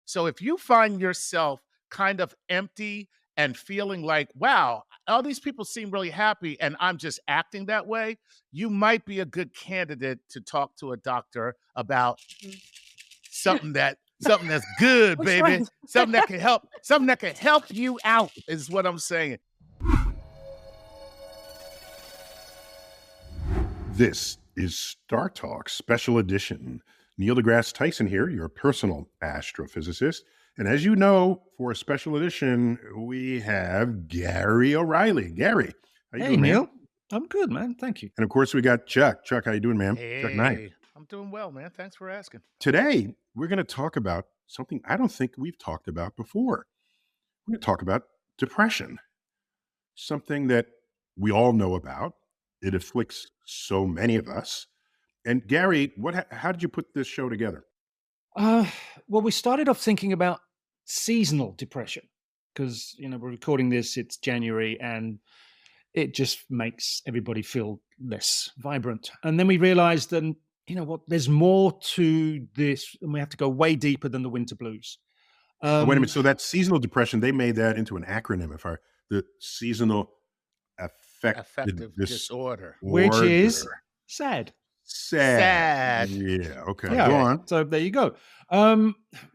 So if you find yourself kind of empty and feeling like, wow, all these people seem really happy and I'm just acting that way, you might be a good candidate to talk to a doctor about something that's good, Which baby. one? Something that can help you out is what I'm saying. This is StarTalk Special Edition. Neil deGrasse Tyson here, your personal astrophysicist. And as you know, for a special edition, we have Gary O'Reilly. Gary, how you doing, man? Neil. I'm good, man. Thank you. And of course, we got Chuck. Chuck, how you doing, man? Hey, Chuck Knight. I'm doing well, man. Thanks for asking. Today, we're going to talk about something I don't think we've talked about before. We're going to talk about depression, something that we all know about. It afflicts so many of us. And Gary, how did you put this show together? Well, we started off thinking about seasonal depression because, we're recording this, it's January, and it just makes everybody feel less vibrant. And then we realized that, there's more to this, and we have to go way deeper than the winter blues. Wait a minute. So that seasonal depression, they made that into an acronym, the seasonal affective disorder. Which is sad. Sad. Yeah. Okay. Go on. So there you go.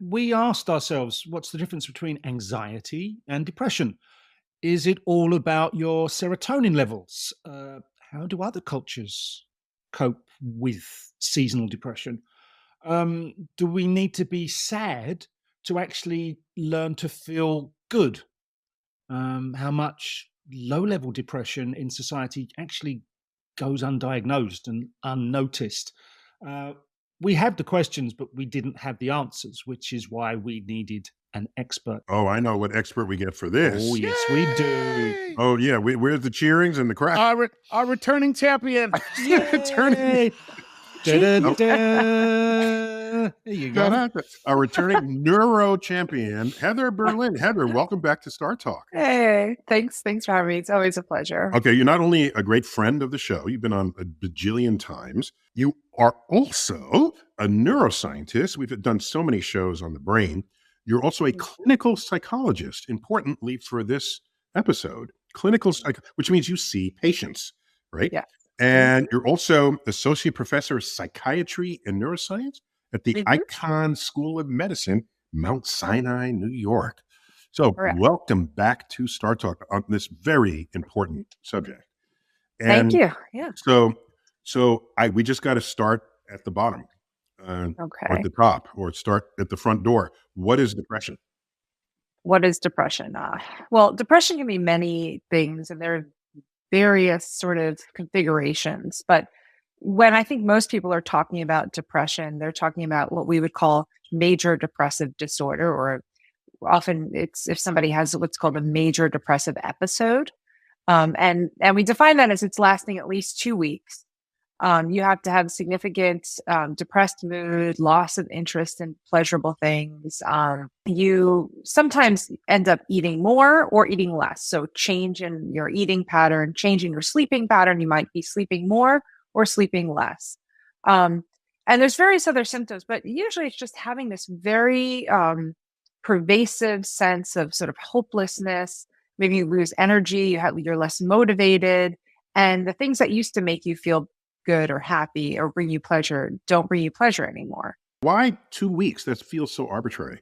We asked ourselves, what's the difference between anxiety and depression? Is it all about your serotonin levels? How do other cultures cope with seasonal depression? Do we need to be sad to actually learn to feel good? How much low-level depression in society actually goes undiagnosed and unnoticed. We had the questions, but we didn't have the answers, which is why we needed an expert. Oh, I know what expert we get for this. Oh, yes, we do. Oh, yeah. Where's the cheerings and the crap? Our returning champion. Returning. There you go. Our returning neuro champion, Heather Berlin. Heather, welcome back to StarTalk. Hey, thanks for having me. It's always a pleasure. Okay, you're not only a great friend of the show, you've been on a bajillion times. You are also a neuroscientist. We've done so many shows on the brain. You're also a clinical psychologist, importantly for this episode. Which means you see patients, right? Yeah. And you're also associate professor of psychiatry and neuroscience at the Icahn School of Medicine, Mount Sinai, New York. So welcome back to StarTalk on this very important subject. And thank you. Yeah. So we just got to start at the bottom, or at the top, or start at the front door. What is depression? What is depression? Well, depression can be many things, and there are various sort of configurations. But when I think most people are talking about depression, they're talking about what we would call major depressive disorder, or often it's if somebody has what's called a major depressive episode. And we define that as it's lasting at least 2 weeks. You have to have significant depressed mood, loss of interest in pleasurable things. You sometimes end up eating more or eating less. So change in your eating pattern, change in your sleeping pattern. You might be sleeping more or sleeping less. And there's various other symptoms, but usually it's just having this very pervasive sense of sort of hopelessness. Maybe you lose energy, you're less motivated, and the things that used to make you feel good or happy or bring you pleasure don't bring you pleasure anymore. Why 2 weeks? That feels so arbitrary.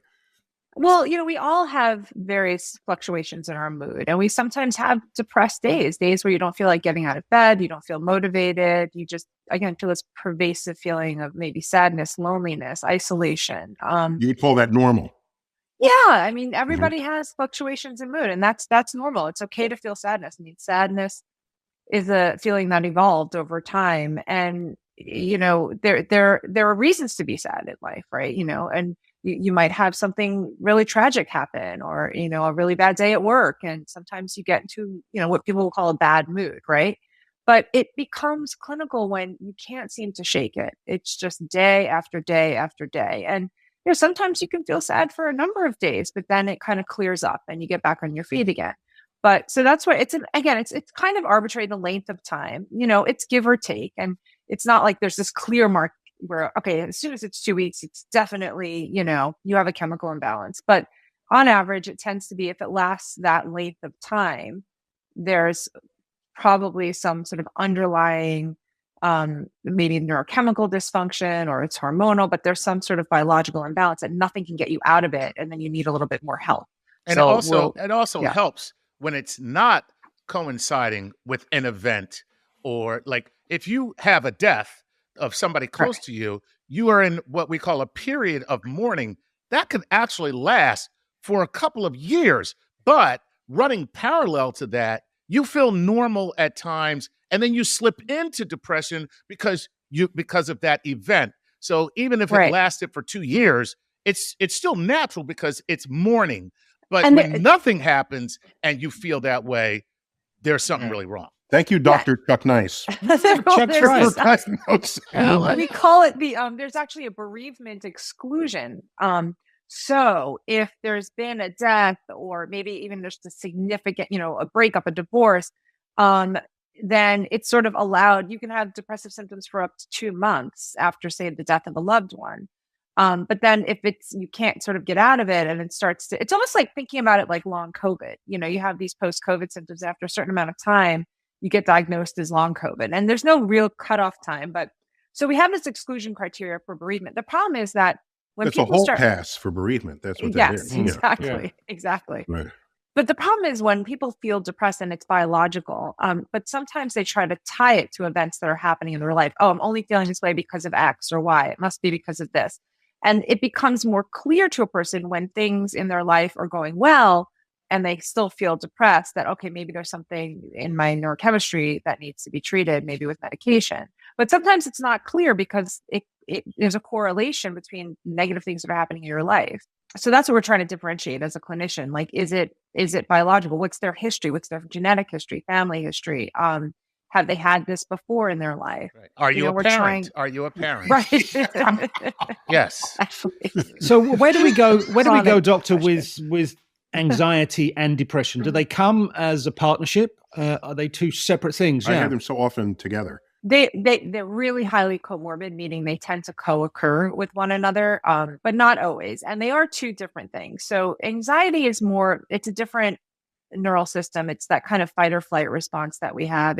Well, we all have various fluctuations in our mood, and we sometimes have depressed days where you don't feel like getting out of bed, you don't feel motivated, you just, again, feel this pervasive feeling of maybe sadness, loneliness, isolation. You would call that normal? Yeah, I mean, everybody has fluctuations in mood, and that's normal. It's okay to feel sadness. I mean, sadness is a feeling that evolved over time, and there are reasons to be sad in life, right? And you might have something really tragic happen, or a really bad day at work, and sometimes you get into what people will call a bad mood, right? But it becomes clinical when you can't seem to shake it. It's just day after day after day, and sometimes you can feel sad for a number of days, but then it kind of clears up and you get back on your feet again. But so that's why it's kind of arbitrary, the length of time, it's give or take. And it's not like there's this clear where, okay, as soon as it's 2 weeks, it's definitely, you have a chemical imbalance. But on average, it tends to be, if it lasts that length of time, there's probably some sort of underlying maybe neurochemical dysfunction, or it's hormonal, but there's some sort of biological imbalance that nothing can get you out of it. And then you need a little bit more help. And So it also yeah. helps when it's not coinciding with an event, or like if you have a death of somebody close to you, you are in what we call a period of mourning that can actually last for a couple of years. But running parallel to that, you feel normal at times, and then you slip into depression because of that event. So even if it lasted for 2 years, it's still natural because it's mourning. But And when nothing happens and you feel that way, there's something really wrong. Thank you, Dr. Chuck Nice. Chuck's right. We call it there's actually a bereavement exclusion. So if there's been a death, or maybe even just a significant, a breakup, a divorce, then it's sort of allowed. You can have depressive symptoms for up to 2 months after, say, the death of a loved one. But then if you can't sort of get out of it, and it's almost like thinking about it like long COVID. You have these post-COVID symptoms after a certain amount of time, you get diagnosed as long COVID, and there's no real cutoff time. But so we have this exclusion criteria for bereavement. The problem is that when it's a whole pass for bereavement. That's what that is. Exactly. Right. But the problem is when people feel depressed, and it's biological, but sometimes they try to tie it to events that are happening in their life. Oh, I'm only feeling this way because of X or Y. It must be because of this. And it becomes more clear to a person when things in their life are going well and they still feel depressed, that, okay, maybe there's something in my neurochemistry that needs to be treated, maybe with medication. But sometimes it's not clear because there's a correlation between negative things that are happening in your life. So that's what we're trying to differentiate as a clinician. Like, is it biological? What's their history? What's their genetic history, family history? Have they had this before in their life? Right. Are you a parent? Are you a parent? Right. Yes. So where do we go, Doctor, with anxiety and depression? Do they come as a partnership? Are they two separate things? I hear them so often together. They're really highly comorbid, meaning they tend to co-occur with one another, but not always. And they are two different things. So anxiety is it's a different neural system. It's that kind of fight or flight response that we have.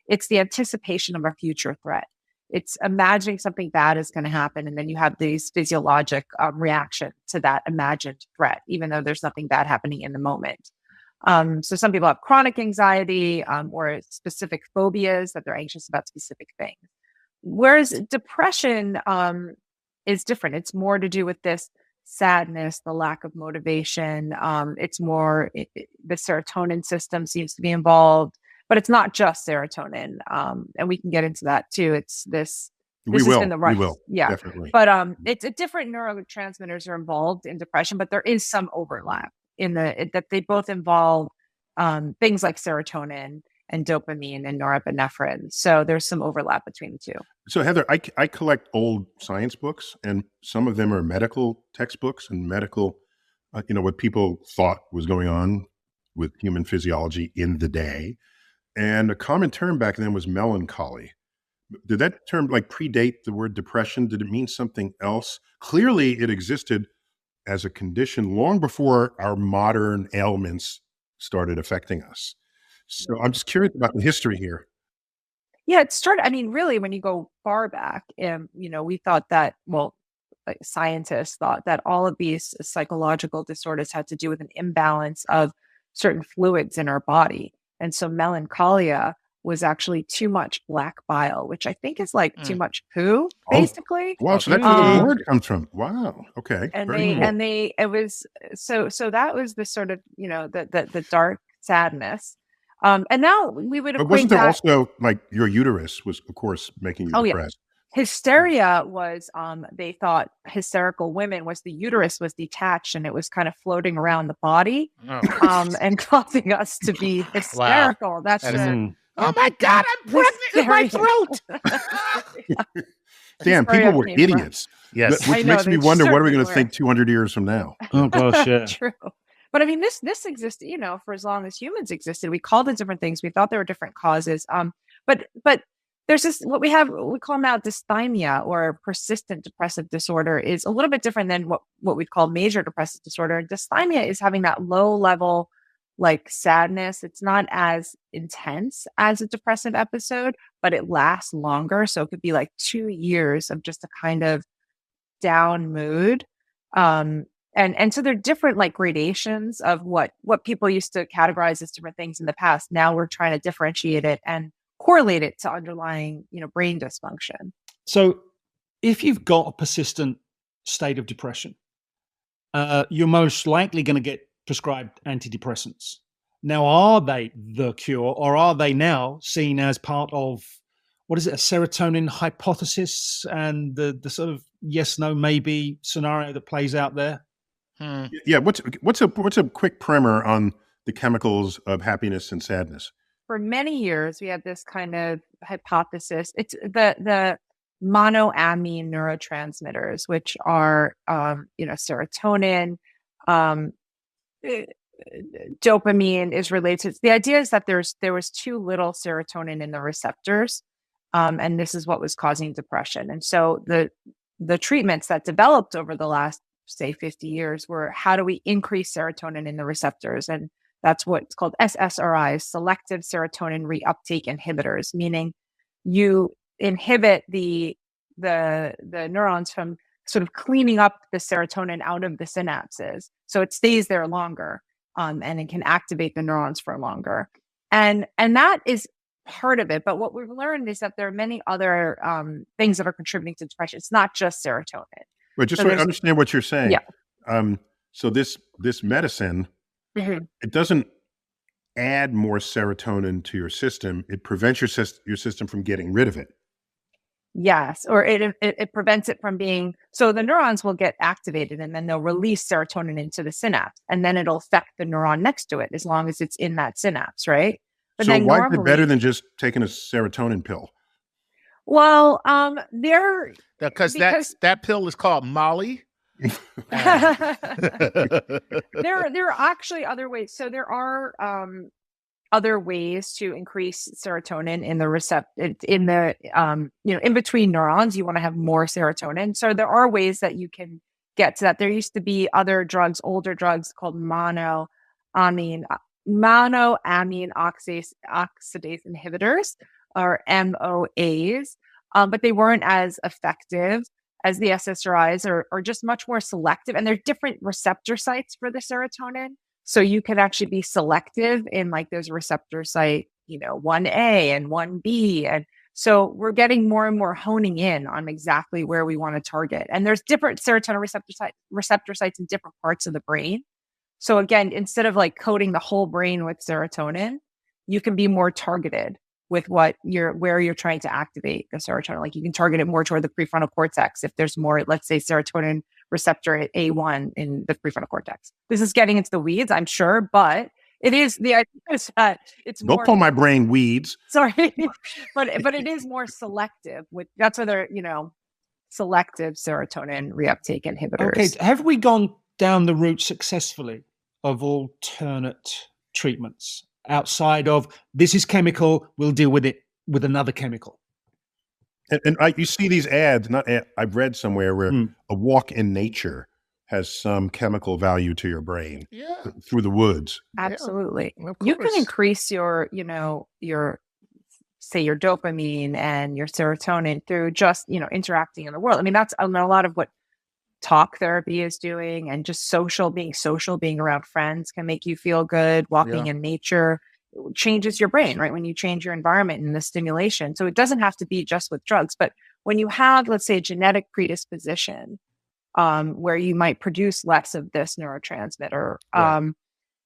It's the anticipation of a future threat. It's imagining something bad is going to happen. And then you have these physiologic reaction to that imagined threat, even though there's nothing bad happening in the moment. So some people have chronic anxiety or specific phobias, that they're anxious about specific things. Whereas depression is different. It's more to do with this sadness, the lack of motivation. It's more, the serotonin system seems to be involved, but it's not just serotonin. And we can get into that too. It's this. We will. Yeah. Definitely. But it's a different neurotransmitters are involved in depression, but there is some overlap that they both involve things like serotonin and dopamine and norepinephrine. So there's some overlap between the two. So Heather, I collect old science books, and some of them are medical textbooks and medical, what people thought was going on with human physiology in the day. And a common term back then was melancholy. Did that term predate the word depression? Did it mean something else? Clearly it existed as a condition long before our modern ailments started affecting us. So I'm just curious about the history here. Yeah, it started, really, when you go far back, we thought that, scientists thought that all of these psychological disorders had to do with an imbalance of certain fluids in our body. And so melancholia was actually too much black bile, which I think is like too much poo, basically. Oh, wow, so that's where the word comes from. Wow. Okay. And it was so that was the sort of, the dark sadness. And now we would But wasn't there also your uterus was, of course, making you depressed? Hysteria was, they thought hysterical women the uterus was detached and it was kind of floating around the body, and causing us to be hysterical. Wow. That's oh my God, I'm pregnant in my throat. Damn, people were idiots. Yes. Which makes me wonder, what are we going to think 200 years from now? Oh gosh, yeah. True. But this existed, for as long as humans existed. We called it different things. We thought there were different causes. But there's this, what we call now dysthymia, or persistent depressive disorder, is a little bit different than what we'd call major depressive disorder. Dysthymia is having that low level, like, sadness. It's not as intense as a depressive episode, but it lasts longer. So it could be like 2 years of just a kind of down mood. And so there are different, like, gradations of what people used to categorize as different things in the past. Now we're trying to differentiate it and correlate it to underlying, brain dysfunction. So if you've got a persistent state of depression, you're most likely going to get prescribed antidepressants. Now, are they the cure, or are they now seen as part of, what is it, a serotonin hypothesis, and the sort of yes, no, maybe scenario that plays out there? Yeah. What's a quick primer on the chemicals of happiness and sadness? For many years, we had this kind of hypothesis. It's the monoamine neurotransmitters, which are, serotonin, dopamine is related. The idea is that there was too little serotonin in the receptors, and this is what was causing depression. And so the treatments that developed over the last, say, 50 years were, how do we increase serotonin in the receptors? And that's what's called SSRIs, selective serotonin reuptake inhibitors, meaning you inhibit the neurons from sort of cleaning up the serotonin out of the synapses, so it stays there longer, and it can activate the neurons for longer. And that is part of it. But what we've learned is that there are many other things that are contributing to depression. It's not just serotonin. But just so I understand what you're saying. Yeah. So this medicine, it doesn't add more serotonin to your system. It prevents your system from getting rid of it. Yes, or it prevents it from being, so the neurons will get activated, and then they'll release serotonin into the synapse, and then it'll affect the neuron next to it as long as it's in that synapse, right? But so then why is it better than just taking a serotonin pill? Well, because that pill is called Molly. There are actually other ways. So there are other ways to increase serotonin in the in between neurons. You want to have more serotonin. So there are ways that you can get to that. There used to be other drugs, older drugs called monoamine oxidase inhibitors, or MOAs, but they weren't as effective as the SSRIs, or just much more selective. And they're different receptor sites for the serotonin. So you can actually be selective in, like, those receptor site, 1A and 1B. And so we're getting more and more honing in on exactly where we want to target. And there's different serotonin receptor sites in different parts of the brain. So again, instead of, like, coating the whole brain with serotonin, you can be more targeted with where you're trying to activate the serotonin. Like, you can target it more toward the prefrontal cortex if there's more, let's say, serotonin receptor at A1 in the prefrontal cortex. This is getting into the weeds, I'm sure, but it is, the idea is that it's Don't call my brain weeds. Sorry, but it is more selective. That's why they're, selective serotonin reuptake inhibitors. Okay, have we gone down the route successfully of alternate treatments outside of, this is chemical, we'll deal with it with another chemical? And you see these ads, I've read somewhere where a walk in nature has some chemical value to your brain through the woods. Absolutely. Yeah, you can increase your dopamine and your serotonin through just, interacting in the world. I mean, that's a lot of what talk therapy is doing, and just being around friends can make you feel good. Walking in nature changes your brain, right? When you change your environment and the stimulation. So it doesn't have to be just with drugs, but when you have, let's say, a genetic predisposition, where you might produce less of this neurotransmitter,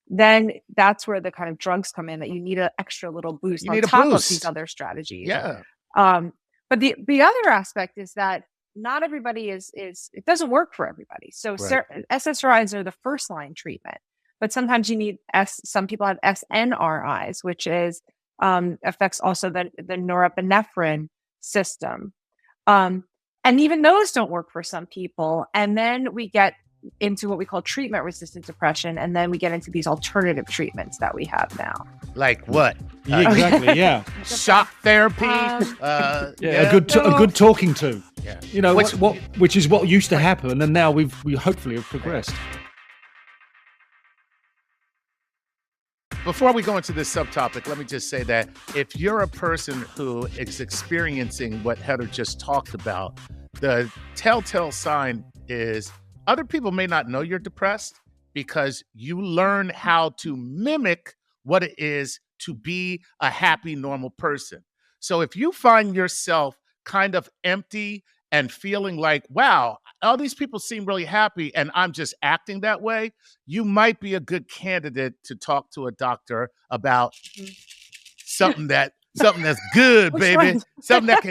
then that's where the kind of drugs come in, that you need an extra little boost on top of these other strategies. Yeah. But the other aspect is that not everybody is it doesn't work for everybody. So SSRIs are the first line treatment. But sometimes you need some people have SNRIs, which is affects also the norepinephrine system. And even those don't work for some people. And then we get into what we call treatment-resistant depression, and then we get into these alternative treatments that we have now. Like what? Yeah, exactly. Yeah. Shock therapy. A good talking to. Yeah. You know, which is what used to happen, and now we hopefully have progressed. Before we go into this subtopic, let me just say that if you're a person who is experiencing what Heather just talked about, the telltale sign is other people may not know you're depressed because you learn how to mimic what it is to be a happy, normal person. So if you find yourself kind of empty and feeling like, wow, all these people seem really happy and I'm just acting that way, you might be a good candidate to talk to a doctor about something that's good, baby. Something that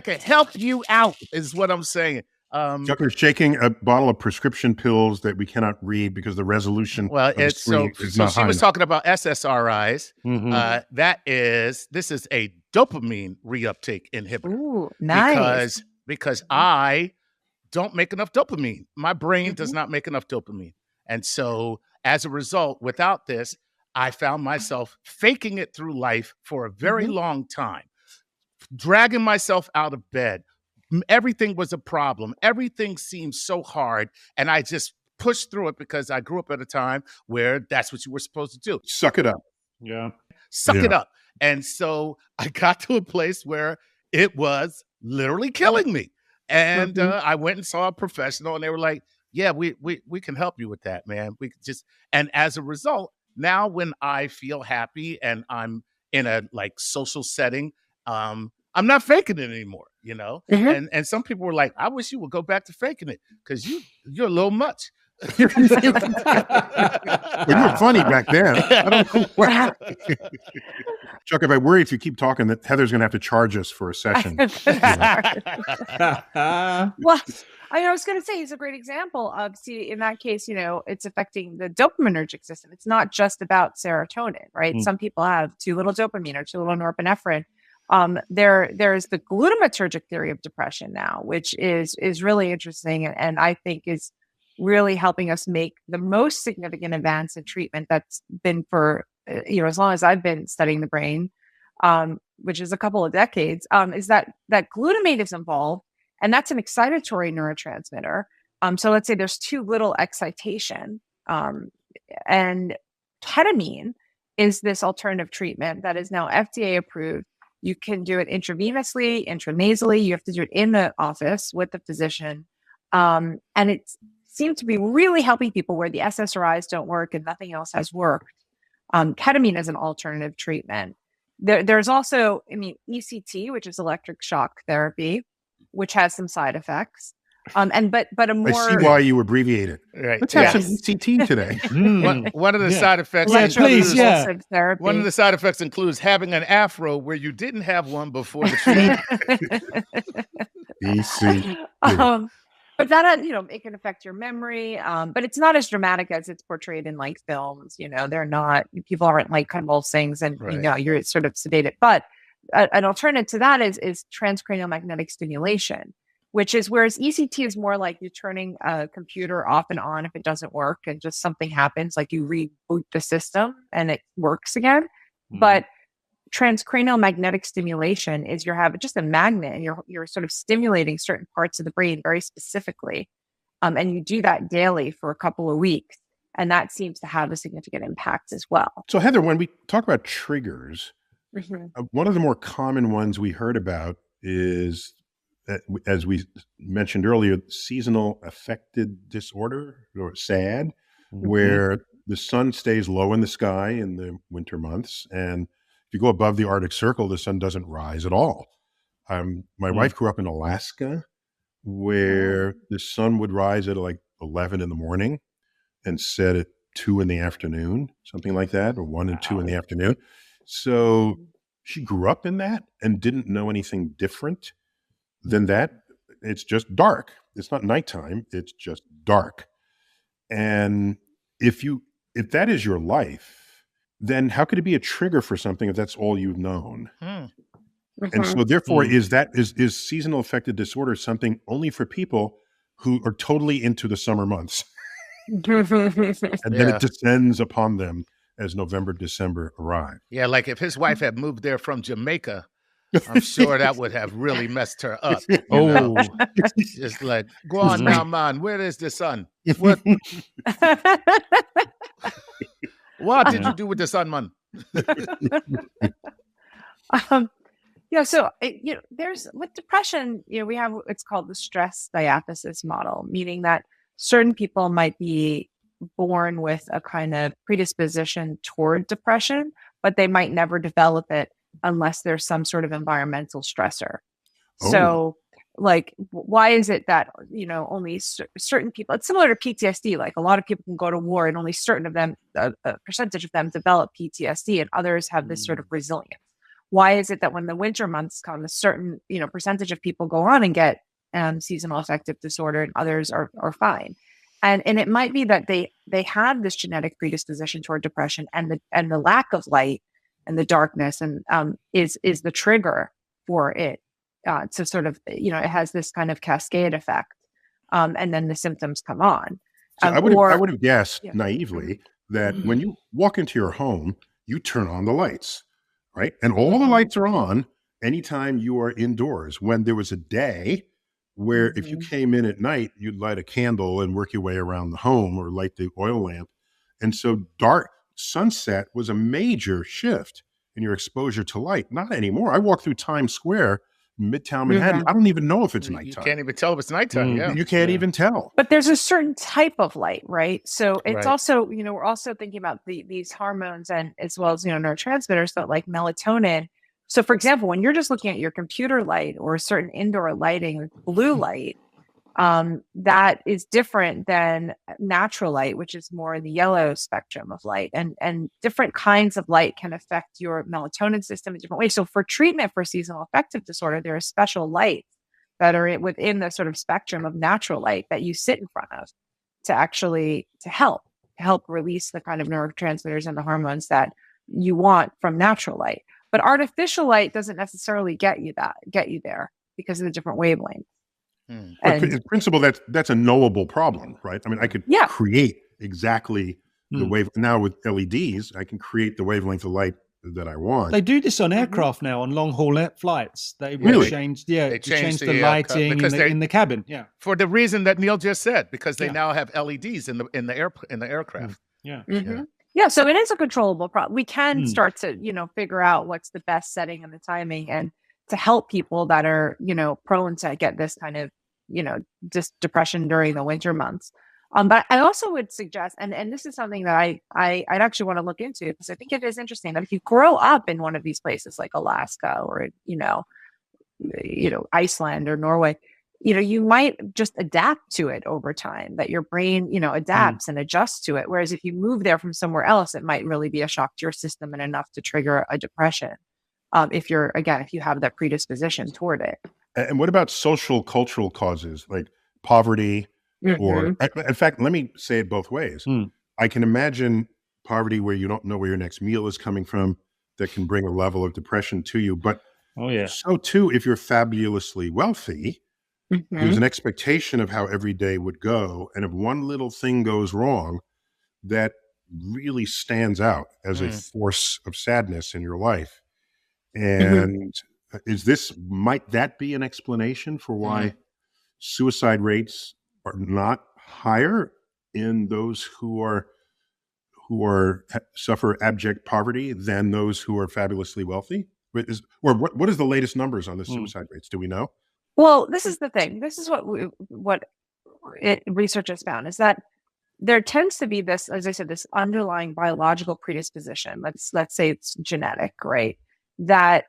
can help you out is what I'm saying. Chucker's shaking a bottle of prescription pills that we cannot read because the resolution well, of the it's screen so is so not she high was enough. talking about SSRIs. This is a dopamine reuptake inhibitor. Ooh, nice. Because I don't make enough dopamine. My brain does not make enough dopamine. And so as a result, without this, I found myself faking it through life for a very long time, dragging myself out of bed. Everything was a problem. Everything seemed so hard. And I just pushed through it because I grew up at a time where that's what you were supposed to do. Suck it up. Yeah. Suck it up. And so I got to a place where it was literally killing me. And I went and saw a professional and they were like, yeah, we can help you with that, man. We could just, and as a result, now when I feel happy and I'm in a like social setting, I'm not faking it anymore, you know? And some people were like, I wish you would go back to faking it because you're a little much. Well, you were funny back then. I don't know what. Chuck, if I worry if you keep talking that Heather's going to have to charge us for a session. Well, I was going to say he's a great example of, see, in that case, you know, it's affecting the dopaminergic system. It's not just about serotonin, right? Some people have too little dopamine or too little norepinephrine. There's the glutamatergic theory of depression now, which is really interesting and I think is really helping us make the most significant advance in treatment that's been for, as long as I've been studying the brain, which is a couple of decades, is that glutamate is involved, and that's an excitatory neurotransmitter. So let's say there's too little excitation, and ketamine is this alternative treatment that is now FDA approved. You can do it intravenously, intranasally. You have to do it in the office with the physician. And it seemed to be really helping people where the SSRIs don't work and nothing else has worked. Ketamine is an alternative treatment. There's also, ECT, which is electric shock therapy, which has some side effects. But a more... I see why you abbreviate it. Right. Let's have some ECT today. One of the side effects... therapy. One of the side effects includes having an afro where you didn't have one before the treatment. ECT. But that, it can affect your memory. But it's not as dramatic as it's portrayed in like films. They're not, people aren't like convulsing and, you're sort of sedated. But an alternative to that is transcranial magnetic stimulation, which is, whereas ECT is more like you're turning a computer off and on if it doesn't work and just something happens, like you reboot the system and it works again. But transcranial magnetic stimulation is you have just a magnet and you're sort of stimulating certain parts of the brain very specifically. And you do that daily for a couple of weeks. And that seems to have a significant impact as well. So Heather, when we talk about triggers, one of the more common ones we heard about is, as we mentioned earlier, seasonal affective disorder, or SAD, where the sun stays low in the sky in the winter months. And if you go above the Arctic Circle, the sun doesn't rise at all. My wife grew up in Alaska, where the sun would rise at like 11 in the morning and set at 2 in the afternoon, something like that, or 1 and 2 in the afternoon. So she grew up in that and didn't know anything different than that. It's just dark. It's not nighttime. It's just dark. And if that is your life, then how could it be a trigger for something if that's all you've known? And so therefore, is seasonal affective disorder something only for people who are totally into the summer months. And then Yeah. it descends upon them as November, December arrive. Yeah, like if his wife had moved there from Jamaica, I'm sure that would have really messed her up. You know? Oh, Just like, go on Mhm. now, man. Where is the sun? What did Yeah. you do with the sun, man? Yeah, so there's with depression, we have it's called the stress diathesis model, meaning that certain people might be born with a kind of predisposition toward depression, but they might never develop it unless there's some sort of environmental stressor. Oh. So, like, why is it that only certain people? It's similar to PTSD. Like, a lot of people can go to war, and only certain of them, a percentage of them, develop PTSD, and others have this sort of resilience. Why is it that when the winter months come, a certain percentage of people go on and get seasonal affective disorder, and others are fine? And it might be that they have this genetic predisposition toward depression, and the lack of light and the darkness and is the trigger for it to sort of it has this kind of cascade effect, and then the symptoms come on. So I would have guessed Yeah. naively that when you walk into your home, you turn on the lights, right? And all the lights are on anytime you are indoors. When there was a day where if you came in at night, you'd light a candle and work your way around the home or light the oil lamp. And so sunset was a major shift in your exposure to light. Not anymore. I walk through Times Square, Midtown Manhattan. I don't even know if it's You nighttime. can't even tell if it's nighttime. Yeah. You can't even tell. But there's a certain type of light, right? So it's Right. also, we're also thinking about these hormones and as well as, neurotransmitters, so like melatonin. So for example, when you're just looking at your computer light or certain indoor lighting, blue light, that is different than natural light, which is more in the yellow spectrum of light. And different kinds of light can affect your melatonin system in different ways. So for treatment for seasonal affective disorder, there are special lights that are within the sort of spectrum of natural light that you sit in front of to help release the kind of neurotransmitters and the hormones that you want from natural light. But artificial light doesn't necessarily get you there because of the different wavelengths. But in principle, that's a knowable problem, right? I mean, I could create exactly the wave. Now with LEDs, I can create the wavelength of light that I want. They do this on aircraft now, on long haul flights. They Really? changed, They changed changed the the, lighting because in the cabin. Yeah, For the reason that Neil just said, because they Yeah. now have LEDs in the aircraft. yeah. Yeah, so it is a controllable problem. We can start to, figure out what's the best setting and the timing, and to help people that are, prone to get this kind of, just depression during the winter months. But I also would suggest, and this is something that I'd actually want to look into, because I think it is interesting that if you grow up in one of these places like Alaska or, Iceland or Norway, you might just adapt to it over time, that your brain, adapts and adjusts to it. Whereas if you move there from somewhere else, it might really be a shock to your system and enough to trigger a depression. If you have that predisposition toward it. And what about social, cultural causes like poverty? Or, in fact, let me say it both ways. I can imagine poverty where you don't know where your next meal is coming from that can bring a level of depression to you. But so too, if you're fabulously wealthy, there's an expectation of how every day would go. And if one little thing goes wrong, that really stands out as a force of sadness in your life. And might that be an explanation for why suicide rates are not higher in those who suffer abject poverty than those who are fabulously wealthy? What is the latest numbers on the suicide rates? Do we know? Well, this is the thing. This is what research has found, is that there tends to be this, as I said, this underlying biological predisposition. Let's say it's genetic, right? That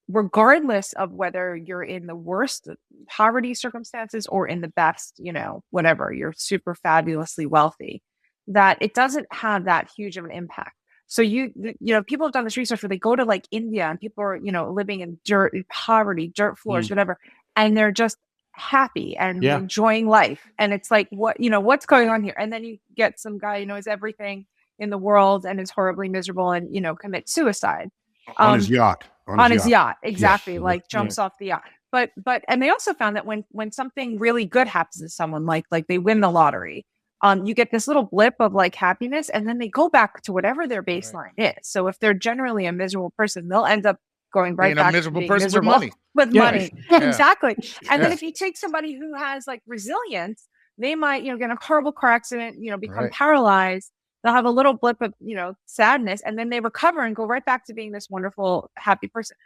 regardless of whether you're in the worst poverty circumstances or in the best, whatever, you're super fabulously wealthy, that it doesn't have that huge of an impact. So people have done this research where they go to like India and people are, living in poverty, dirt floors, whatever, and they're just happy and enjoying life. And it's like, what's going on here? And then you get some guy who knows everything in the world and is horribly miserable and, commits suicide. On his yacht. On his yacht, exactly. Like jumps off the yacht. and they also found that when something really good happens to someone, like they win the lottery, you get this little blip of like happiness, and then they go back to whatever their baseline is. So if they're generally a miserable person, they'll end up going right back to being miserable with money. With Yeah. money. Yeah. Exactly. And then Yeah. if you take somebody who has like resilience, they might, get in a horrible car accident, become Right. paralyzed. They'll have a little blip of, sadness, and then they recover and go right back to being this wonderful, happy person.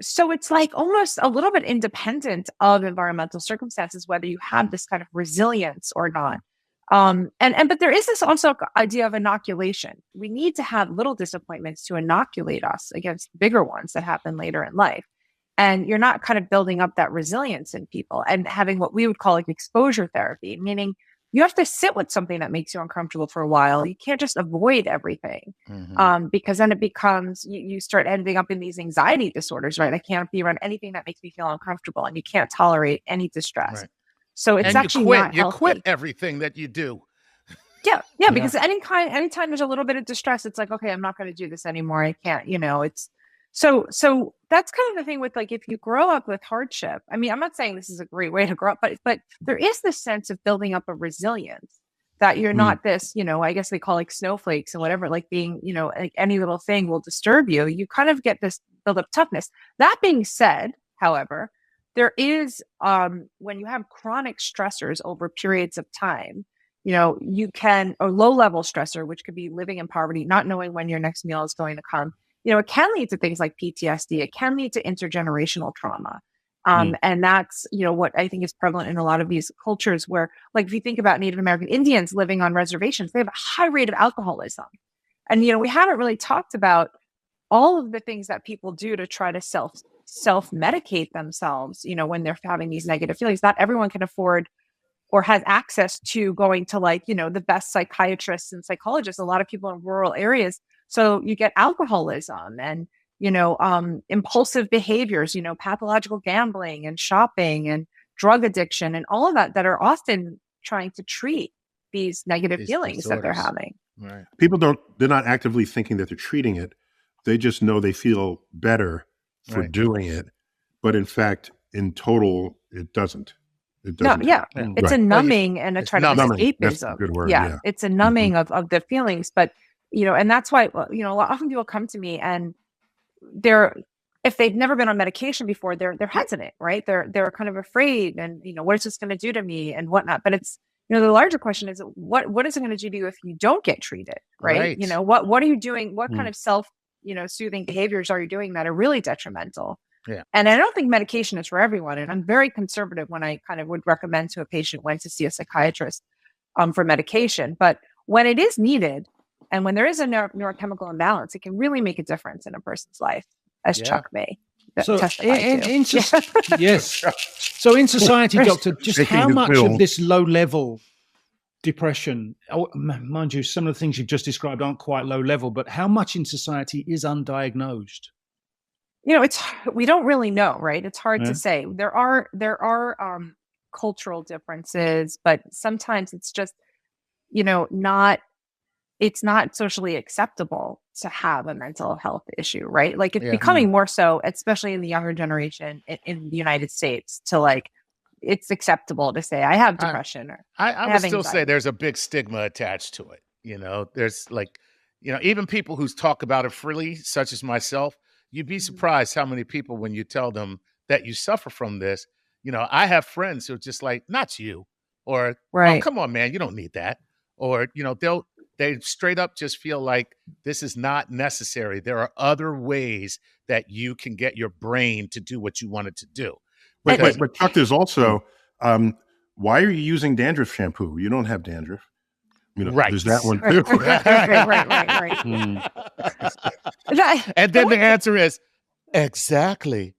So it's like almost a little bit independent of environmental circumstances, whether you have this kind of resilience or not. But there is this also idea of inoculation. We need to have little disappointments to inoculate us against bigger ones that happen later in life. And you're not kind of building up that resilience in people and having what we would call like exposure therapy, meaning you have to sit with something that makes you uncomfortable for a while. You can't just avoid everything, because then it becomes, you start ending up in these anxiety disorders, right? I can't be around anything that makes me feel uncomfortable, and you can't tolerate any distress. Right. So it's And actually not you healthy. quit everything that you do. Yeah, because anytime there's a little bit of distress, it's like, okay, I'm not going to do this anymore. I can't, it's so that's kind of the thing with like, if you grow up with hardship, I mean, I'm not saying this is a great way to grow up, but there is this sense of building up a resilience that you're not this, I guess they call like snowflakes and whatever, like being, like any little thing will disturb you. You kind of get this build up toughness. That being said, however, there is, when you have chronic stressors over periods of time, you can, or low level stressor, which could be living in poverty, not knowing when your next meal is going to come, it can lead to things like PTSD. It can lead to intergenerational trauma. And that's, what I think is prevalent in a lot of these cultures where, like, if you think about Native American Indians living on reservations, they have a high rate of alcoholism. And, we haven't really talked about all of the things that people do to try to self-medicate themselves, when they're having these negative feelings. Not everyone can afford or has access to going to like, the best psychiatrists and psychologists. A lot of people in rural areas. So you get alcoholism and, impulsive behaviors, pathological gambling and shopping and drug addiction and all of that are often trying to treat these negative feelings that they're having. Right. People they're not actively thinking that they're treating it. They just know they feel better for doing it. But in fact, in total, it doesn't. It doesn't. No, it's a numbing and a trying to escapism. That's a good word. Yeah, it's a numbing of the feelings. But, and that's why, often people come to me and if they've never been on medication before, they're hesitant, right? They're kind of afraid and, what is this going to do to me and whatnot. But it's, the larger question is what is it going to do to you if you don't get treated, right? What are you doing? What kind of self, soothing behaviors are you doing that are really detrimental? Yeah. And I don't think medication is for everyone. And I'm very conservative when I kind of would recommend to a patient when to see a psychiatrist for medication. But when it is needed and when there is a neurochemical imbalance, it can really make a difference in a person's life, as Chuck may testify to. Yes. So in society, doctor, just how much of this low level depression, mind you, some of the things you've just described aren't quite low level, but how much in society is undiagnosed? We don't really know, right? It's hard to say. There are cultural differences, but sometimes it's just, it's not socially acceptable to have a mental health issue, right? Like it's becoming more so, especially in the younger generation in the United States, to like, it's acceptable to say I have depression or I would still say there's a big stigma attached to it. There's like, even people who talk about it freely, such as myself, you'd be surprised how many people, when you tell them that you suffer from this, I have friends who are just like, not you, or, oh, come on, man, you don't need that. Or, they straight up just feel like this is not necessary. There are other ways that you can get your brain to do what you want it to do. But Chuck, there's also, why are you using dandruff shampoo? You don't have dandruff. There's that one too. Right. And then the answer is, exactly.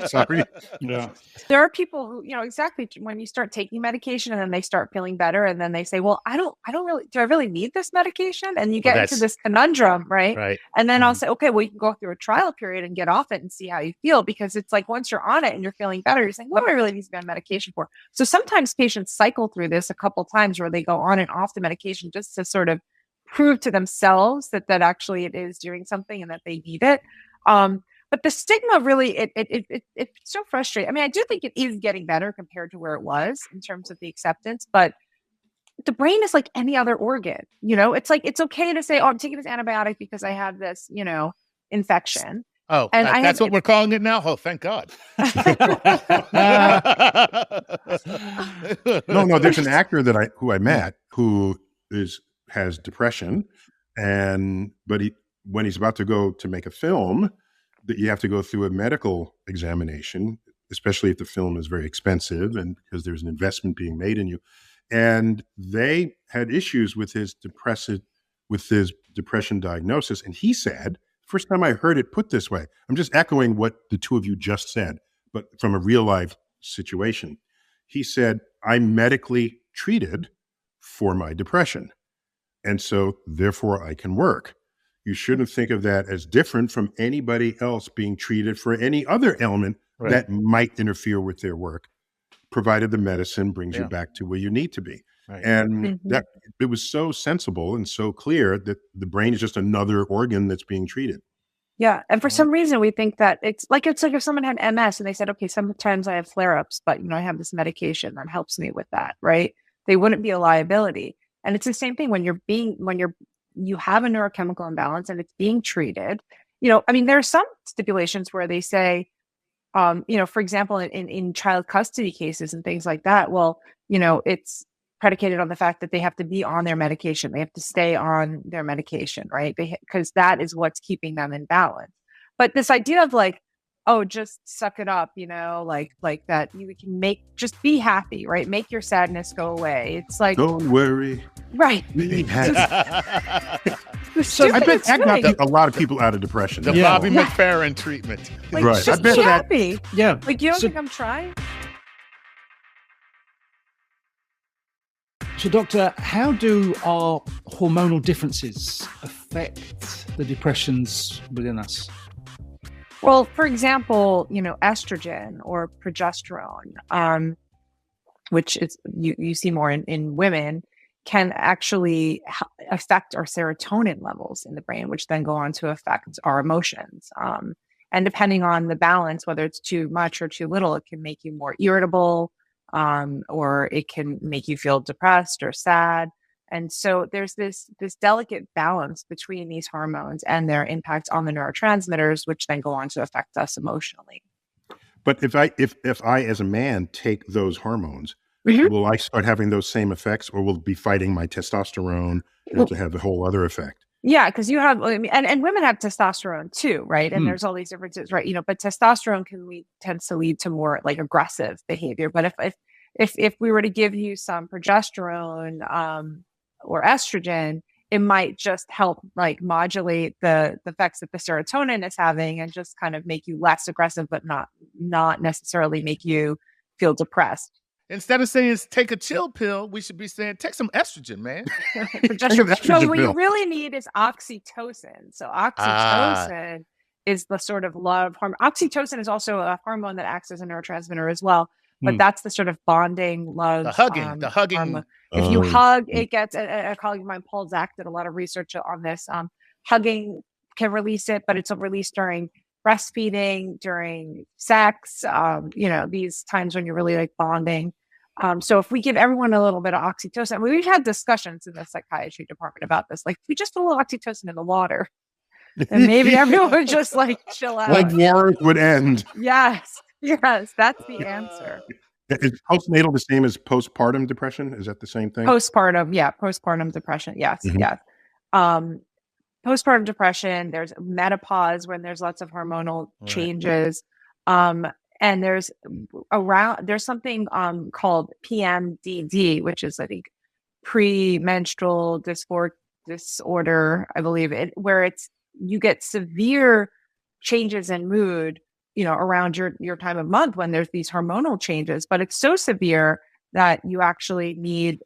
Sorry. Yeah. There are people who, exactly when you start taking medication and then they start feeling better and then they say, well, do I really need this medication? And you get into this conundrum, right? Right. And then I'll say, okay, well, you can go through a trial period and get off it and see how you feel, because it's like, once you're on it and you're feeling better, you're saying, what do I really need to be on medication for? So sometimes patients cycle through this a couple of times where they go on and off the medication just to sort of prove to themselves that actually it is doing something and that they need it. But the stigma really, it's so frustrating. I mean, I do think it is getting better compared to where it was in terms of the acceptance, but the brain is like any other organ. It's like, it's okay to say, oh, I'm taking this antibiotic because I have this, infection. Oh, And that's what we're calling it now? Oh, thank God. No, there's an actor who I met who has depression, but when he's about to go to make a film, that you have to go through a medical examination, especially if the film is very expensive and because there's an investment being made in you. And they had issues with his depression diagnosis. And he said, first time I heard it put this way, I'm just echoing what the two of you just said, but from a real life situation. He said, I'm medically treated for my depression. And so therefore I can work. You shouldn't think of that as different from anybody else being treated for any other ailment that might interfere with their work, provided the medicine brings you back to where you need to be. Right. And that it was so sensible and so clear that the brain is just another organ that's being treated. Yeah. And for some reason, we think that it's like if someone had MS and they said, okay, sometimes I have flare-ups, but I have this medication that helps me with that, right? They wouldn't be a liability. And it's the same thing when you have a neurochemical imbalance and it's being treated. I mean, there are some stipulations where they say, for example, in child custody cases and things like that, well, it's predicated on the fact that they have to be on their medication. They have to stay on their medication, right? Because that is what's keeping them in balance. But this idea of like, oh, just suck it up, like that you can just be happy, right? Make your sadness go away. It's like, don't worry. Right. Be happy. So I bet that got a lot of people out of depression. The Bobby McFerrin treatment. Like, right. Just be happy. Yeah. Like, you don't think I'm trying? So, Doctor, how do our hormonal differences affect the depressions within us? Well, for example, estrogen or progesterone, which is you see more in women, can actually affect our serotonin levels in the brain, which then go on to affect our emotions. And depending on the balance, whether it's too much or too little, it can make you more irritable, or it can make you feel depressed or sad. And so there's this delicate balance between these hormones and their impact on the neurotransmitters, which then go on to affect us emotionally. But if I as a man take those hormones, will I start having those same effects, or will it be fighting my testosterone to have a whole other effect? Yeah, because you have, and women have testosterone too, right? And there's all these differences, right? But testosterone tends to lead to more like aggressive behavior. But if we were to give you some progesterone or estrogen, it might just help like modulate the effects that the serotonin is having and just kind of make you less aggressive, but not necessarily make you feel depressed. Instead of saying take a chill pill, we should be saying take some estrogen, man. No, what you really need is oxytocin. So oxytocin is the sort of love hormone. Oxytocin is also a hormone that acts as a neurotransmitter as well. But that's the sort of bonding, love. The hugging. Hormone. If you hug, it gets, a colleague of mine, Paul Zach, did a lot of research on this. Hugging can release it, but it's released during breastfeeding, during sex, these times when you're really like bonding. So if we give everyone a little bit of oxytocin, we've had discussions in the psychiatry department about this. Like, if we just put a little oxytocin in the water, and maybe everyone would just like chill out. Like wars would end. Yes, that's the answer. Is postnatal the same as postpartum depression? Is that the same thing? Postpartum depression. Yes, yes. Postpartum depression, there's menopause when there's lots of hormonal changes. And there's something called PMDD, which is, I think, premenstrual disorder, I believe it, where you get severe changes in mood, around your time of month when there's these hormonal changes, but it's so severe that you actually need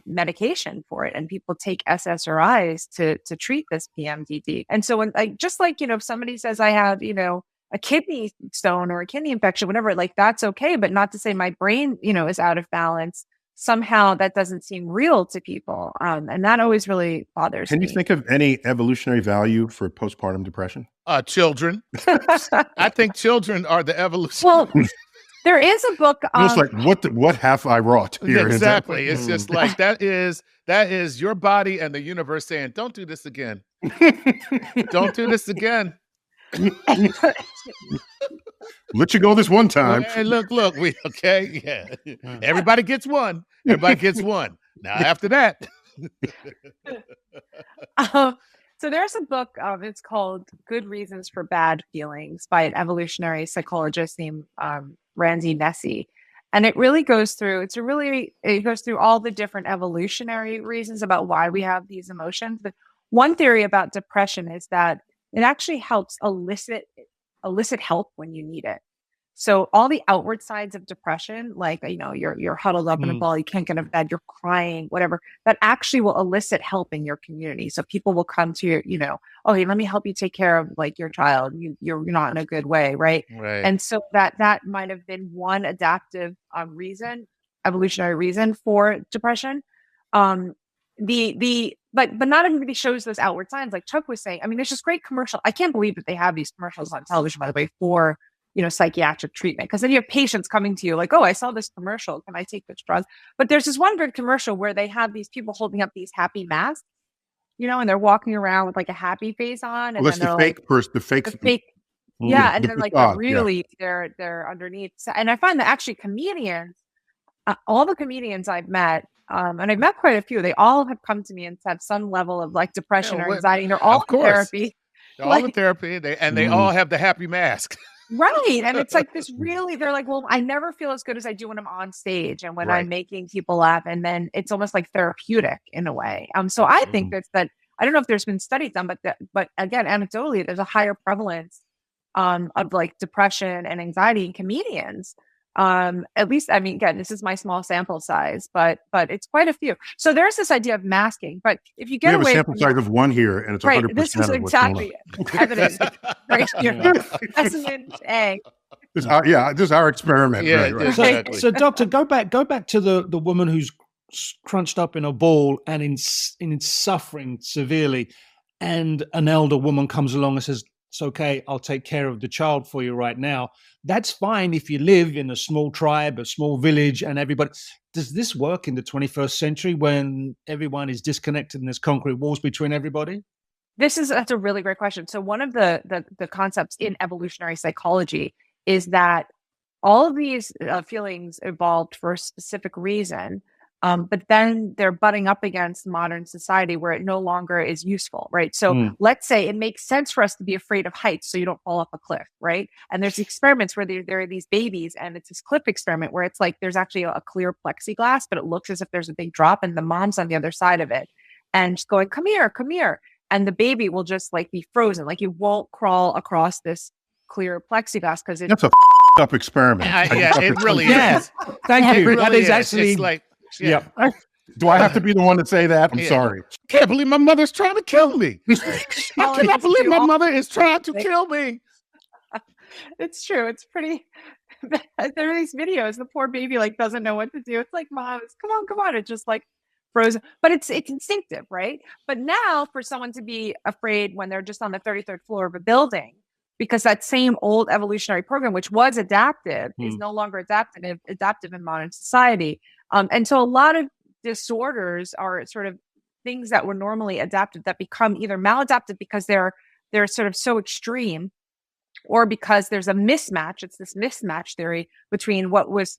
medication for it, and people take SSRIs to treat this PMDD. And so when if somebody says I have, a kidney stone or a kidney infection, whatever, like that's okay, but not to say my brain, is out of balance. Somehow that doesn't seem real to people. And that always really bothers me. Can you think of any evolutionary value for postpartum depression? Children. I think children are the evolution. Well, there is a book. It's like, what have I wrought here? Exactly. It's just like that is your body and the universe saying, "Don't do this again. Don't do this again." Let you go this one time. Hey, look, we okay. Yeah. Everybody gets one. Everybody gets one. Now after that. So there's a book, it's called Good Reasons for Bad Feelings by an evolutionary psychologist named Randy Nesse. And it really goes through, it goes through all the different evolutionary reasons about why we have these emotions. But one theory about depression is that it actually helps elicit help when you need it. So all the outward signs of depression, like, you're huddled up in a ball, you can't get out of bed, you're crying, whatever, that actually will elicit help in your community. So people will come to you, oh, hey, let me help you take care of like your child. You're not in a good way. Right. And so that might have been one adaptive evolutionary reason for depression. But not everybody shows those outward signs. Like Chuck was saying, I mean, there's just great commercial. I can't believe that they have these commercials on television, by the way, for psychiatric treatment. Because then you have patients coming to you like, oh, I saw this commercial. Can I take this drug? But there's this one good commercial where they have these people holding up these happy masks, and they're walking around with like a happy face on. And well, that's then the fake fake person, the fake. Yeah. And then like really they're underneath. And I find that actually comedians, all the comedians I've met, and I've met quite a few, they all have come to me and have some level of like depression or anxiety. And they're all in therapy. They're all in therapy. They all have the happy mask. Right. And it's like this really, they're like, well, I never feel as good as I do when I'm on stage and when I'm making people laugh. And then it's almost like therapeutic in a way. So I think that I don't know if there's been studies done, but again, anecdotally, there's a higher prevalence of like depression and anxiety in comedians. At least, I mean, again, this is my small sample size, but it's quite a few. So there's this idea of masking, but if you get away, we have a sample size of one here, and it's 100%. This is exactly evidence right here. Specimen A. This is our experiment. Yeah, right. exactly. So, doctor, go back to the woman who's crunched up in a ball and in suffering severely, and an elder woman comes along and says, "It's okay, I'll take care of the child for you right now." That's fine if you live in a small tribe, a small village, and everybody. Does this work in the 21st century when everyone is disconnected and there's concrete walls between everybody? That's a really great question. So one of the concepts in evolutionary psychology is that all of these feelings evolved for a specific reason. But then they're butting up against modern society where it no longer is useful, right? So let's say it makes sense for us to be afraid of heights so you don't fall off a cliff, right? And there's experiments where there are these babies, and it's this cliff experiment where it's like there's actually a clear plexiglass, but it looks as if there's a big drop, and the mom's on the other side of it and just going, come here. And the baby will just like be frozen. Like you won't crawl across this clear plexiglass because that's a up experiment. Yeah, it really is. Thank you. Really that is actually like. Yeah. Do I have to be the one to say that? I'm sorry. Can't believe my mother's trying to kill me. I cannot believe my mother is trying to kill me. It's true. It's pretty. There are these videos. The poor baby like doesn't know what to do. It's like, mom, come on. It's just like frozen. But it's instinctive, right? But now for someone to be afraid when they're just on the 33rd floor of a building, because that same old evolutionary program, which was adaptive, is no longer adaptive in modern society. And so a lot of disorders are sort of things that were normally adaptive that become either maladaptive because they're sort of so extreme, or because there's a mismatch. It's this mismatch theory between what was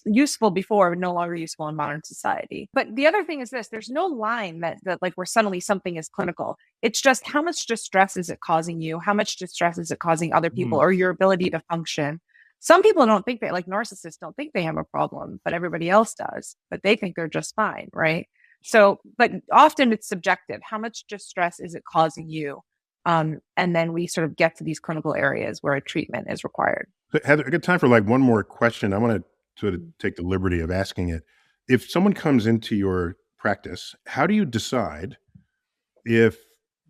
useful before and no longer useful in modern society. But the other thing is this: there's no line that like where suddenly something is clinical. It's just how much distress is it causing you? How much distress is it causing other people, or your ability to function? Some people don't think like narcissists don't think they have a problem, but everybody else does. But they think they're just fine, right? So, but often it's subjective. How much distress is it causing you? And then we sort of get to these clinical areas where a treatment is required. Heather, I got time for like one more question. I want to sort of take the liberty of asking it. If someone comes into your practice, how do you decide if,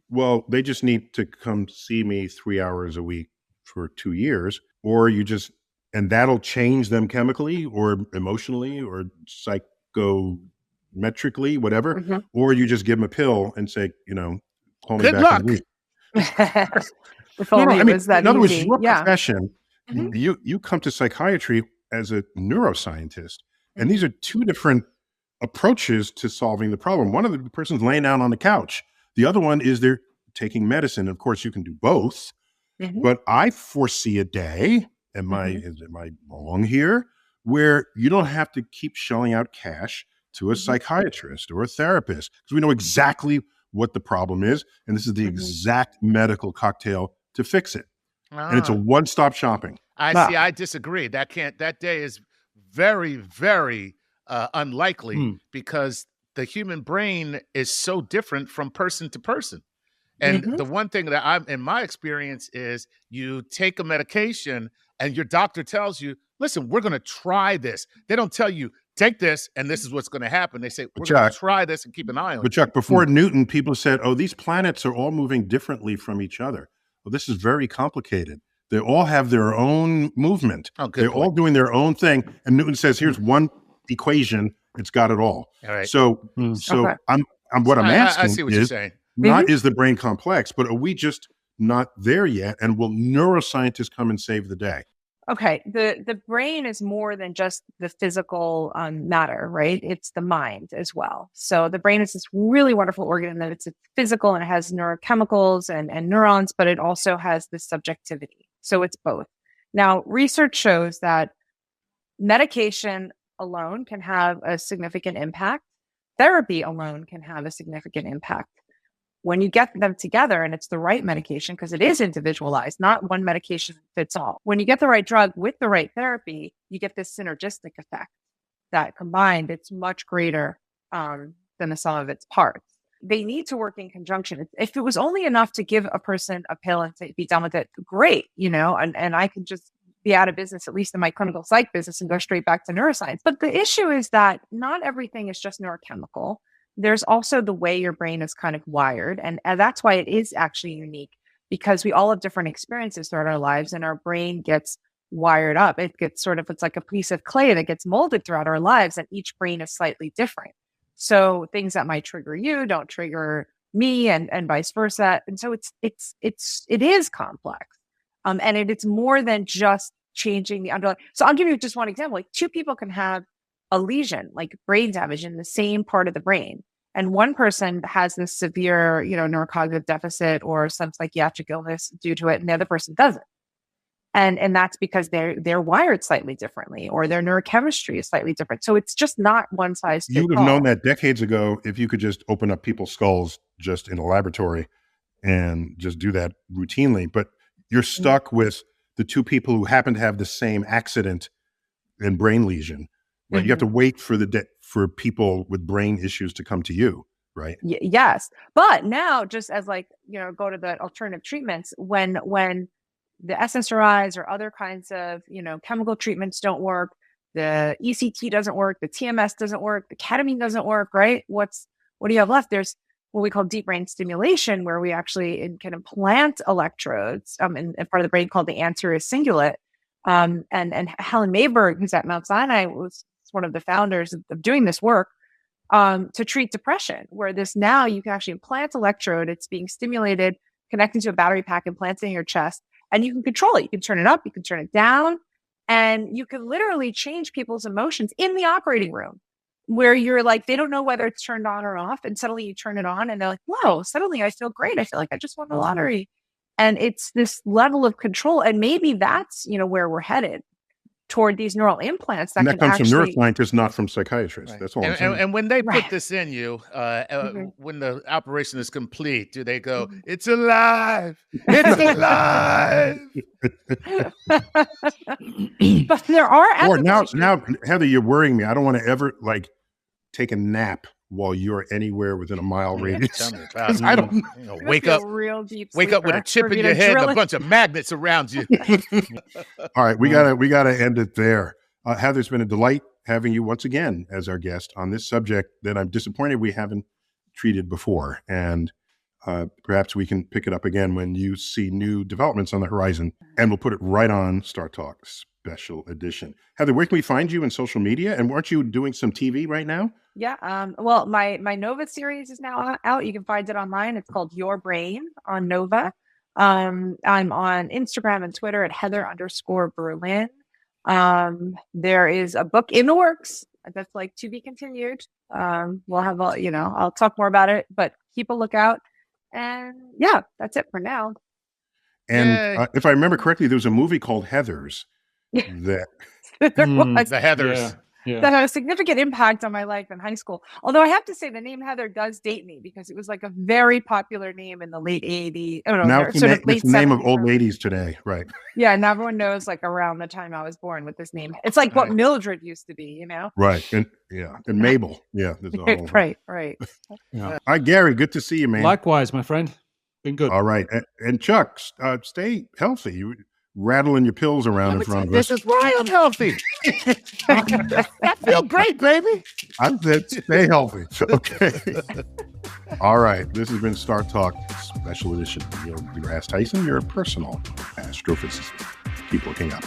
well, they just need to come see me 3 hours a week for 2 years, or you just, and that'll change them chemically or emotionally or psychometrically, whatever, or you just give them a pill and say, call me Good back luck. in a week. If No, no. only I it mean, was that in other words, easy. your Yeah. profession, Hmm. you come to psychiatry as a neuroscientist, and these Hmm. are two different approaches to solving the problem. One of the person's laying down on the couch. The other one is they're taking medicine. Of course, you can do both, Hmm. but I foresee a day. Hmm. Am I wrong here? Where you don't have to keep shelling out cash to a Hmm. psychiatrist or a therapist because we know exactly what the problem is, and this is the Hmm. exact medical cocktail to fix it. And it's a Ah, one-stop shopping. I see. Ah. I disagree. That day is very, very unlikely Hmm. because the human brain is so different from person to person. And Hmm. the one thing that I'm in my experience is you take a medication and your doctor tells you, listen, we're going to try this. They don't tell you, take this and this is what's going to happen. They say, But we're going to Chuck, try this and keep an eye on but you. Chuck, Hmm. before Newton, people said, "Oh, these planets are all moving differently from each other." Well, this is very complicated. They all have their own movement. Oh, good They're all point. doing their own thing. And Newton says, Hmm. "Here's one equation. It's got it all." All right. So, Hmm. Okay. I'm what I'm I asking see what you're is saying. not is the brain complex, but are we just not there yet? And will neuroscientists come and save the day? Okay, the brain is more than just the physical matter, right? It's the mind as well. So the brain is this really wonderful organ that it's physical and it has neurochemicals and neurons, but it also has this subjectivity. So it's both. Now, research shows that medication alone can have a significant impact. Therapy alone can have a significant impact. When you get them together and it's the right medication, because it is individualized, not one medication fits all. When you get the right drug with the right therapy, you get this synergistic effect that combined, it's much greater than the sum of its parts. They need to work in conjunction. If it was only enough to give a person a pill and say, be done with it, great, and I could just be out of business, at least in my clinical psych business, and go straight back to neuroscience. But the issue is that not everything is just neurochemical. There's also the way your brain is kind of wired. And that's why it is actually unique, because we all have different experiences throughout our lives and our brain gets wired up. It gets it's like a piece of clay that gets molded throughout our lives, and each brain is slightly different. So things that might trigger you don't trigger me, and vice versa. And so it is complex. And it's more than just changing the underlying. So I'll give you just one example. Like two people can have a lesion, like brain damage in the same part of the brain. And one person has this severe, neurocognitive deficit or some psychiatric illness due to it, and the other person doesn't. And that's because they're wired slightly differently, or their neurochemistry is slightly different. So it's just not one size You fits would have known all. that decades ago if you could just open up people's skulls just in a laboratory and just do that routinely. But you're stuck with the two people who happen to have the same accident and brain lesion. Right? You have to wait for for people with brain issues to come to you, right? Yes. But now, just as go to the alternative treatments, when the SSRIs or other kinds of, chemical treatments don't work, the ECT doesn't work, the TMS doesn't work, the ketamine doesn't work, right? What do you have left? There's what we call deep brain stimulation, where we actually can implant electrodes in part of the brain called the anterior cingulate. And Helen Mayberg, who's at Mount Sinai, was one of the founders of doing this work to treat depression, where now you can actually implant electrode. It's being stimulated, connecting to a battery pack, implanted in your chest, and you can control it. You can turn it up, you can turn it down, and you can literally change people's emotions in the operating room, where you're like, they don't know whether it's turned on or off. And suddenly you turn it on and they're like, whoa, suddenly I feel great. I feel like I just won the lottery. And it's this level of control. And maybe that's, where we're headed, toward these neural implants that And can that comes actually. from neuroscientists, not from psychiatrists. Right. That's all I'm saying. And when they put Right. this in you, when the operation is complete, do they go, Mhm. it's alive, it's alive? But there are Or ethical now, issues. Heather, you're worrying me. I don't want to ever take a nap while you're anywhere within a mile radius. Tell me about 'Cause I don't. You wake must be a up, real deep wake up with a sleeper chip for in me your to head and drill a it. bunch of magnets around you. All right, we gotta end it there. Heather, it's been a delight having you once again as our guest on this subject that I'm disappointed we haven't treated before, and perhaps we can pick it up again when you see new developments on the horizon, and we'll put it right on Star Talk Special Edition. Heather, where can we find you in social media? And aren't you doing some TV right now? Yeah. Well, my Nova series is now out. You can find it online. It's called Your Brain on Nova. I'm on Instagram and Twitter at Heather_Berlin. There is a book in the works that's like to be continued. We'll have I'll talk more about it, but keep a lookout. And yeah, that's it for now. And if I remember correctly, there was a movie called Heathers that There was. The Heathers. Yeah. That had a significant impact on my life in high school. Although I have to say the name Heather does date me because it was like a very popular name in the late 80s. Oh, no, now it's the late name of 70s. old ladies today, right? Yeah, and everyone knows like around the time I was born with this name. It's like what Mildred used to be, you know? Right. And Mabel. Yeah. Right. Yeah. All right, Gary, good to see you, man. Likewise, my friend. Been good. All right. And Chuck, stay healthy. You rattling your pills around in front of us. This is why I'm healthy. I feel great, baby. I said stay healthy. Okay. All right. This has been StarTalk Special Edition. Neil deGrasse Tyson, your personal astrophysicist. Keep looking up.